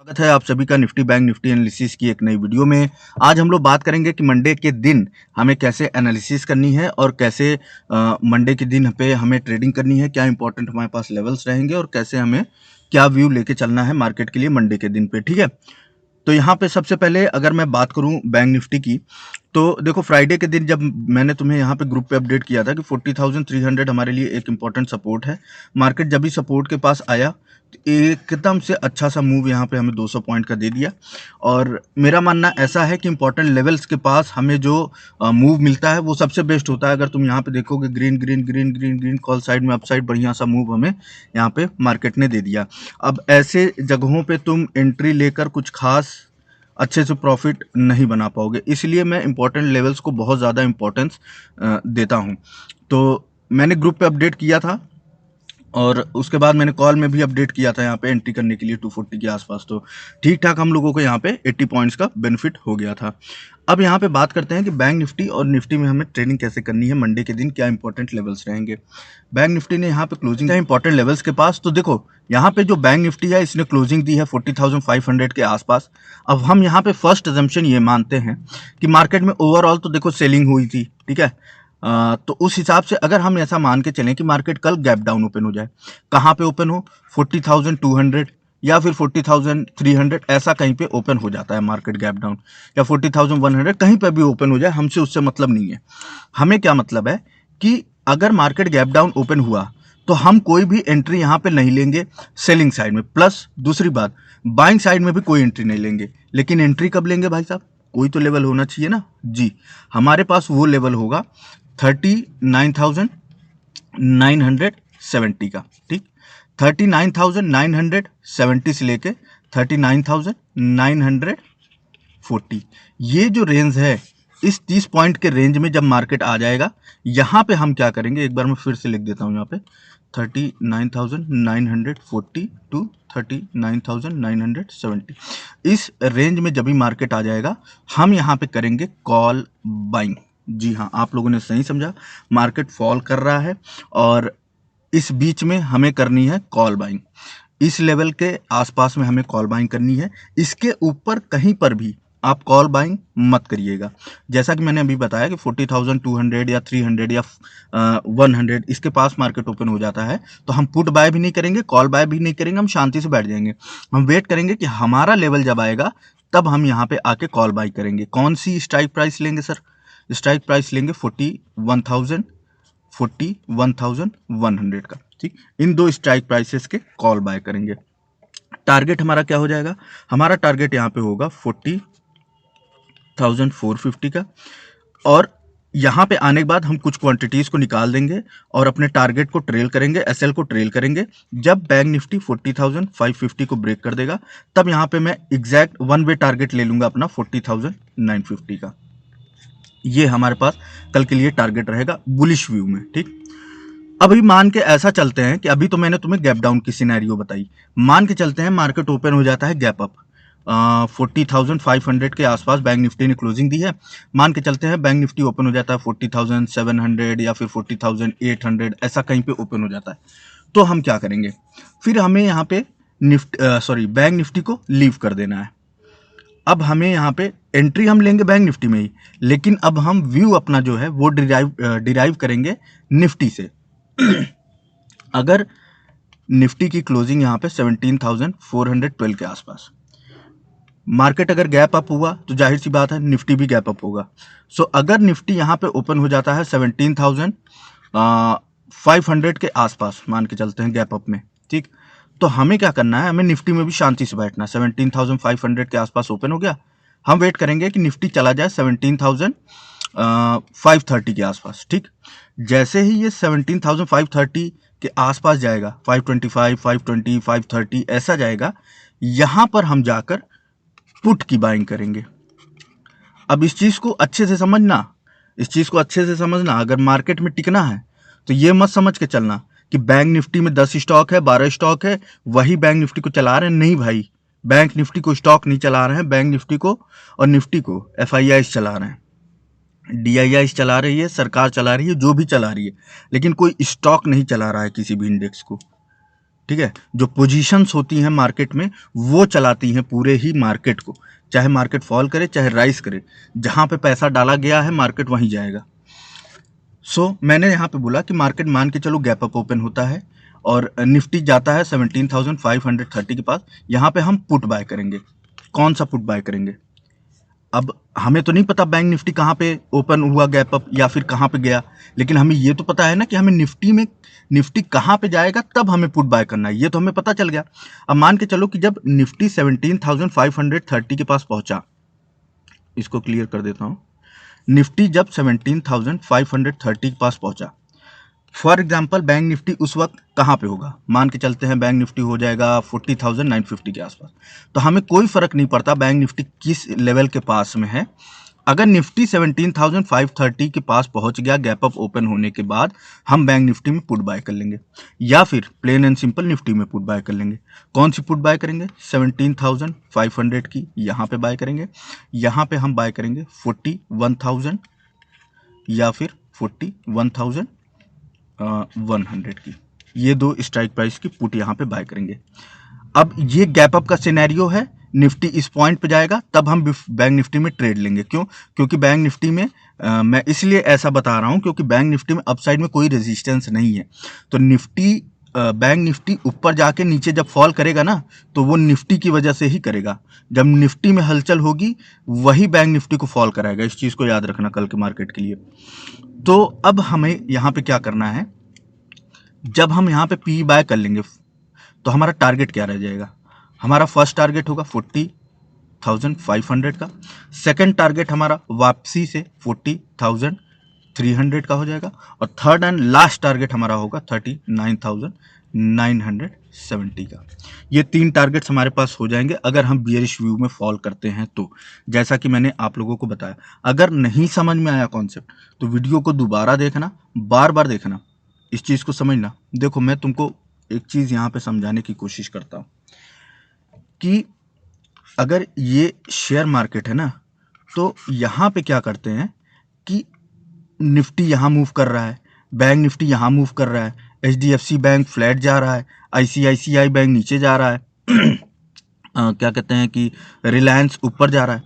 स्वागत है आप सभी का निफ्टी बैंक निफ्टी एनालिसिस की एक नई वीडियो में। आज हम लोग बात करेंगे कि मंडे के दिन हमें कैसे एनालिसिस करनी है और कैसे मंडे के दिन पे हमें ट्रेडिंग करनी है, क्या इंपॉर्टेंट हमारे पास लेवल्स रहेंगे और कैसे हमें क्या व्यू लेके चलना है मार्केट के लिए मंडे के दिन पे। ठीक है, तो यहाँ पे सबसे पहले अगर मैं बात करूँ बैंक निफ्टी की, तो देखो फ्राइडे के दिन जब मैंने तुम्हें यहाँ पे ग्रुप पे अपडेट किया था कि 40,300 हमारे लिए एक इम्पॉर्टेंट सपोर्ट है। मार्केट जब भी सपोर्ट के पास आया तो एकदम से अच्छा सा मूव यहाँ पे हमें 200 पॉइंट का दे दिया। और मेरा मानना ऐसा है कि इंपॉर्टेंट लेवल्स के पास हमें जो मूव मिलता है वो सबसे बेस्ट होता है। अगर तुम यहाँ पे देखोगे green green green green green call side में अपसाइड बढ़िया सा मूव हमें यहाँ पे मार्केट ने दे दिया। अब ऐसे जगहों पे तुम एंट्री लेकर कुछ खास अच्छे से प्रॉफिट नहीं बना पाओगे, इसलिए मैं इंपॉर्टेंट लेवल्स को बहुत ज़्यादा इंपॉर्टेंस देता हूँ। तो मैंने ग्रुप पे अपडेट किया था और उसके बाद मैंने कॉल में भी अपडेट किया था यहाँ पे एंट्री करने के लिए 240 के आसपास। तो ठीक ठाक हम लोगों को यहाँ पे 80 पॉइंट्स का बेनिफिट हो गया था। अब यहाँ पे बात करते हैं कि बैंक निफ्टी और निफ्टी में हमें ट्रेडिंग कैसे करनी है, मंडे के दिन क्या इंपॉर्टेंट लेवल्स रहेंगे। बैंक निफ्टी ने यहाँ पे क्लोजिंग है इंपॉर्टेंट लेवल्स के पास। तो देखो यहाँ पे जो बैंक निफ्टी है इसने क्लोजिंग दी है 40,500 के आसपास। अब हम यहाँ पे फर्स्ट अजम्पशन ये मानते हैं कि मार्केट में ओवरऑल तो देखो सेलिंग हुई थी, ठीक है। तो उस हिसाब से अगर हम ऐसा मान के चलें कि मार्केट कल गैप डाउन ओपन हो जाए, कहाँ पे ओपन हो, 40,200 या फिर 40,300 ऐसा कहीं पे ओपन हो जाता है मार्केट गैप डाउन, या 40,100 कहीं पे भी ओपन हो जाए, हमसे उससे मतलब नहीं है। हमें क्या मतलब है कि अगर मार्केट गैप डाउन ओपन हुआ तो हम कोई भी एंट्री यहाँ पे नहीं लेंगे सेलिंग साइड में, प्लस दूसरी बात बाइंग साइड में भी कोई एंट्री नहीं लेंगे। लेकिन एंट्री कब लेंगे भाई साहब, कोई तो लेवल होना चाहिए ना जी। हमारे पास वो लेवल होगा 39,970 का, ठीक। 39,970 से लेके 39,940, ये जो रेंज है, इस 30 पॉइंट के रेंज में जब मार्केट आ जाएगा, यहाँ पे हम क्या करेंगे, एक बार मैं फिर से लिख देता हूँ यहाँ पे 39,940 टू 39,970, इस रेंज में जब भी मार्केट आ जाएगा हम यहाँ पे करेंगे कॉल बाइंग। जी हाँ, आप लोगों ने सही समझा, मार्केट फॉल कर रहा है और इस बीच में हमें करनी है कॉल बाइंग। इस लेवल के आसपास में हमें कॉल बाइंग करनी है, इसके ऊपर कहीं पर भी आप कॉल बाइंग मत करिएगा। जैसा कि मैंने अभी बताया कि 40,200 या 300 या 100 इसके पास मार्केट ओपन हो जाता है तो हम पुट बाय भी नहीं करेंगे, कॉल बाय भी नहीं करेंगे, हम शांति से बैठ जाएंगे। हम वेट करेंगे कि हमारा लेवल जब आएगा तब हम यहाँ पे आके कॉल बाय करेंगे। कौन सी स्ट्राइक प्राइस लेंगे सर, स्ट्राइक प्राइस लेंगे 41,100 का, ठीक। इन दो स्ट्राइक प्राइसेस के कॉल बाय करेंगे। टारगेट हमारा क्या हो जाएगा, हमारा टारगेट यहाँ पे होगा 40,450 का। और यहाँ पे आने के बाद हम कुछ क्वांटिटीज को निकाल देंगे और अपने टारगेट को ट्रेल करेंगे, एसएल को ट्रेल करेंगे। जब बैंक निफ्टी 40,550 को ब्रेक कर देगा तब यहाँ पे मैं एग्जैक्ट वन वे टारगेट ले लूंगा अपना 40,950 का। ये हमारे पास कल के लिए टारगेट रहेगा बुलिश व्यू में, ठीक। अभी मान के ऐसा चलते हैं कि अभी तो मैंने तुम्हें गैप डाउन की सिनेरियो बताई, मान के चलते हैं मार्केट ओपन हो जाता है गैप अप, 40,500 के आसपास बैंक निफ्टी ने क्लोजिंग दी है। मान के चलते हैं बैंक निफ्टी ओपन हो जाता है 40,700 या फिर 40,800 ऐसा कहीं पे ओपन हो जाता है, तो हम क्या करेंगे, फिर हमें यहाँ पे बैंक निफ्टी को लीव कर देना है। अब हमें यहाँ पे एंट्री हम लेंगे बैंक निफ्टी में ही, लेकिन अब हम व्यू अपना जो है वो डिराइव करेंगे निफ्टी से। अगर निफ्टी की क्लोजिंग यहाँ पे 17,412 के आसपास, मार्केट अगर गैप अप हुआ तो जाहिर सी बात है निफ्टी भी गैप अप होगा। सो अगर निफ्टी यहाँ पे ओपन हो जाता है 17,500 के आसपास, मान के चलते हैं गैप अप में, ठीक, तो हमें क्या करना है, हमें निफ्टी में भी शांति से बैठना। 17,500 के आसपास ओपन हो गया, हम वेट करेंगे कि निफ्टी चला जाए 17,530 के आसपास, ठीक। जैसे ही ये 17,530 के आसपास जाएगा, 525, 520, 530 ऐसा जाएगा, यहां पर हम जाकर पुट की बाइंग करेंगे। अब इस चीज को अच्छे से समझना, इस चीज को अच्छे से समझना, अगर मार्केट में टिकना है तो ये मत समझ के चलना कि बैंक निफ्टी में 10 स्टॉक है, 12 स्टॉक है, वही बैंक निफ्टी को चला रहे हैं। नहीं भाई, बैंक निफ्टी को स्टॉक नहीं चला रहे हैं, बैंक निफ्टी को और निफ्टी को एफआईआई चला रहे हैं, डीआईआई चला रही है, सरकार चला रही है, जो भी चला रही है, लेकिन कोई स्टॉक नहीं चला रहा है किसी भी इंडेक्स को। ठीक है, जो पोजीशंस होती हैं मार्केट में वो चलाती हैं पूरे ही मार्केट को, चाहे मार्केट फॉल करे चाहे राइज करे, जहां पे पैसा डाला गया है मार्केट वहीं जाएगा। मैंने यहाँ पे बोला कि मार्केट मान के चलो गैप अप ओपन होता है और निफ्टी जाता है 17,530 के पास, यहाँ पे हम पुट बाय करेंगे। कौन सा पुट बाय करेंगे? अब हमें तो नहीं पता बैंक निफ्टी कहाँ पे ओपन हुआ गैप अप या फिर कहाँ पे गया, लेकिन हमें ये तो पता है ना कि हमें निफ्टी कहाँ पे जाएगा तब हमें पुट बाय करना है, ये तो हमें पता चल गया। अब मान के चलो कि जब निफ्टी 17,530 के पास पहुंचा, इसको क्लियर कर देता हूँ, निफ्टी जब 17,530 के पास पहुंचा, फॉर एग्जाम्पल बैंक निफ्टी उस वक्त कहाँ पे होगा, मान के चलते हैं बैंक निफ्टी हो जाएगा 40,950 के आसपास। तो हमें कोई फर्क नहीं पड़ता बैंक निफ्टी किस लेवल के पास में है, अगर निफ्टी 17,530 के पास पहुंच गया गैप अप ओपन होने के बाद, हम बैंक निफ्टी में पुट बाय कर लेंगे, या फिर प्लेन एंड सिंपल निफ्टी में पुट बाय कर लेंगे। कौन सी पुट बाय करेंगे? 17,500 की यहाँ पे बाय करेंगे, यहाँ पे हम बाय करेंगे 41,000 या फिर 41,100 की, ये दो स्ट्राइक प्राइस की पुट यहाँ पे बाय करेंगे। अब ये गैप अप का सिनेरियो है, निफ्टी इस पॉइंट पे जाएगा तब हम बैंक निफ्टी में ट्रेड लेंगे। क्यों? क्योंकि बैंक निफ्टी में मैं इसलिए ऐसा बता रहा हूं क्योंकि बैंक निफ्टी में अपसाइड में कोई रेजिस्टेंस नहीं है, तो बैंक निफ्टी ऊपर जाके नीचे जब फॉल करेगा ना, तो वो निफ्टी की वजह से ही करेगा। जब निफ्टी में हलचल होगी वही बैंक निफ्टी को फॉल कराएगा, इस चीज को याद रखना कल के मार्केट के लिए। तो अब हमें यहाँ पे क्या करना है, जब हम यहाँ पे पी बाय कर लेंगे तो हमारा टारगेट क्या रह जाएगा? हमारा फर्स्ट टारगेट होगा 40,500 का, सेकंड टारगेट हमारा वापसी से 40,300 का हो जाएगा, और थर्ड एंड लास्ट टारगेट हमारा होगा 39,970 का। ये तीन टारगेट्स हमारे पास हो जाएंगे अगर हम बियरिश व्यू में फॉल करते हैं तो, जैसा कि मैंने आप लोगों को बताया। अगर नहीं समझ में आया कॉन्सेप्ट तो वीडियो को दोबारा देखना, बार बार देखना, इस चीज को समझना। देखो मैं तुमको एक चीज यहाँ पे समझाने की कोशिश करता हूँ कि अगर ये शेयर मार्केट है ना, तो यहाँ पे क्या करते हैं कि निफ्टी यहाँ मूव कर रहा है, बैंक निफ्टी यहाँ मूव कर रहा है, HDFC बैंक फ्लैट जा रहा है, ICICI बैंक नीचे जा रहा है क्या कहते हैं कि रिलायंस ऊपर जा रहा है।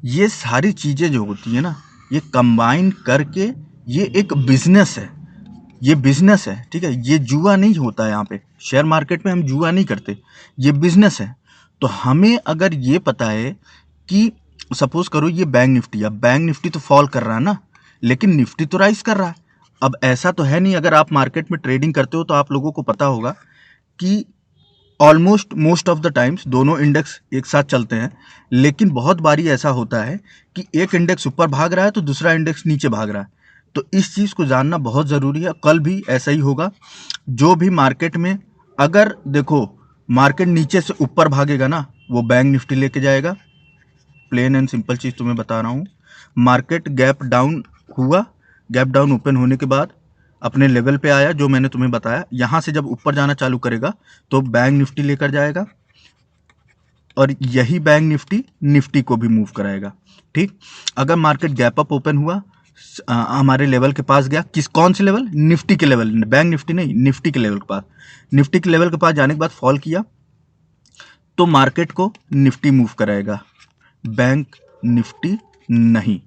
ये सारी चीज़ें जो होती है ना, ये कंबाइन करके ये एक बिजनेस है, ये बिजनेस है, ठीक है। ये जुआ नहीं होता है, यहाँ पे शेयर मार्केट में हम जुआ नहीं करते, ये बिजनेस है। तो हमें अगर ये पता है कि सपोज करो ये बैंक निफ्टी, अब बैंक निफ्टी तो फॉल कर रहा है ना, लेकिन निफ्टी तो राइज कर रहा है। अब ऐसा तो है नहीं, अगर आप मार्केट में ट्रेडिंग करते हो तो आप लोगों को पता होगा कि almost most of the times दोनों इंडेक्स एक साथ चलते हैं, लेकिन बहुत बारी ऐसा होता है कि एक इंडेक्स ऊपर भाग रहा है तो दूसरा इंडेक्स नीचे भाग रहा है। तो इस चीज़ को जानना बहुत ज़रूरी है। कल भी ऐसा ही होगा, जो भी मार्केट में, अगर देखो मार्केट नीचे से ऊपर भागेगा ना, वो बैंक निफ्टी लेके जाएगा। प्लेन एंड सिंपल चीज़ तुम्हें बता रहा हूँ। मार्केट गैप डाउन हुआ, गैप डाउन ओपन होने के बाद अपने लेवल पे आया, जो मैंने तुम्हें बताया, यहाँ से जब ऊपर जाना चालू करेगा तो बैंक निफ्टी लेकर जाएगा, और यही बैंक निफ्टी को भी मूव कराएगा, ठीक। अगर मार्केट गैप अप ओपन हुआ, हमारे लेवल के पास गया, कौन से लेवल? निफ्टी के लेवल, बैंक निफ्टी नहीं, निफ्टी के लेवल के पास। निफ्टी के लेवल के पास जाने के बाद फॉल किया तो मार्केट को निफ्टी मूव कराएगा, बैंक निफ्टी नहीं।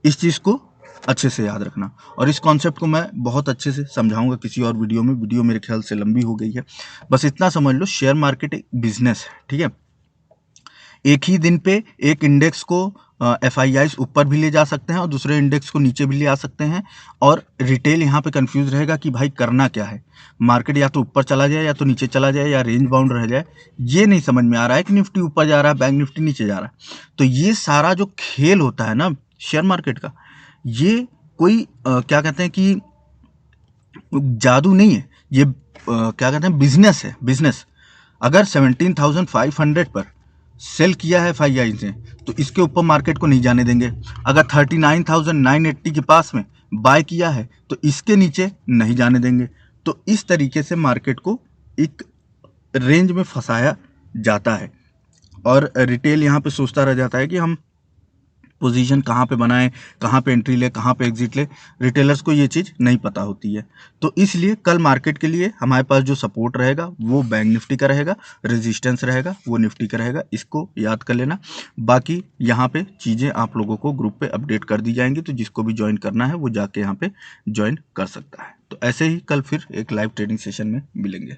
इस चीज़ को अच्छे से याद रखना, और इस कॉन्सेप्ट को मैं बहुत अच्छे से समझाऊंगा किसी और वीडियो में। वीडियो मेरे ख्याल से लंबी हो गई है, बस इतना समझ लो, शेयर मार्केट एक बिजनेस है, ठीक है। एक ही दिन पे एक इंडेक्स को FIIs ऊपर भी ले जा सकते हैं और दूसरे इंडेक्स को नीचे भी ले आ सकते हैं, और रिटेल यहाँ पे कंफ्यूज रहेगा कि भाई करना क्या है, मार्केट या तो ऊपर चला जाए या तो नीचे चला जाए या रेंज बाउंड रह जाए। ये नहीं समझ में आ रहा है कि निफ्टी ऊपर जा रहा है, बैंक निफ्टी नीचे जा रहा है। तो ये सारा जो खेल होता है ना शेयर मार्केट का, ये कोई क्या कहते हैं कि जादू नहीं है, ये क्या कहते हैं, बिजनेस है, बिजनेस। अगर 17,500 पर सेल किया है FII से, तो इसके ऊपर मार्केट को नहीं जाने देंगे। अगर 39,980 के पास में बाय किया है तो इसके नीचे नहीं जाने देंगे। तो इस तरीके से मार्केट को एक रेंज में फंसाया जाता है, और रिटेल यहाँ पे सोचता रह जाता है कि हम पोजीशन कहाँ पे बनाएं, कहाँ पे एंट्री ले, कहाँ पे एग्जिट ले, रिटेलर्स को ये चीज़ नहीं पता होती है। तो इसलिए कल मार्केट के लिए हमारे पास जो सपोर्ट रहेगा वो बैंक निफ्टी का रहेगा, रेजिस्टेंस रहेगा वो निफ्टी का रहेगा, इसको याद कर लेना। बाकी यहाँ पे चीज़ें आप लोगों को ग्रुप पे अपडेट कर दी जाएंगी, तो जिसको भी ज्वाइन करना है वो जाके यहाँ पे ज्वाइन कर सकता है। तो ऐसे ही कल फिर एक लाइव ट्रेडिंग सेशन में मिलेंगे।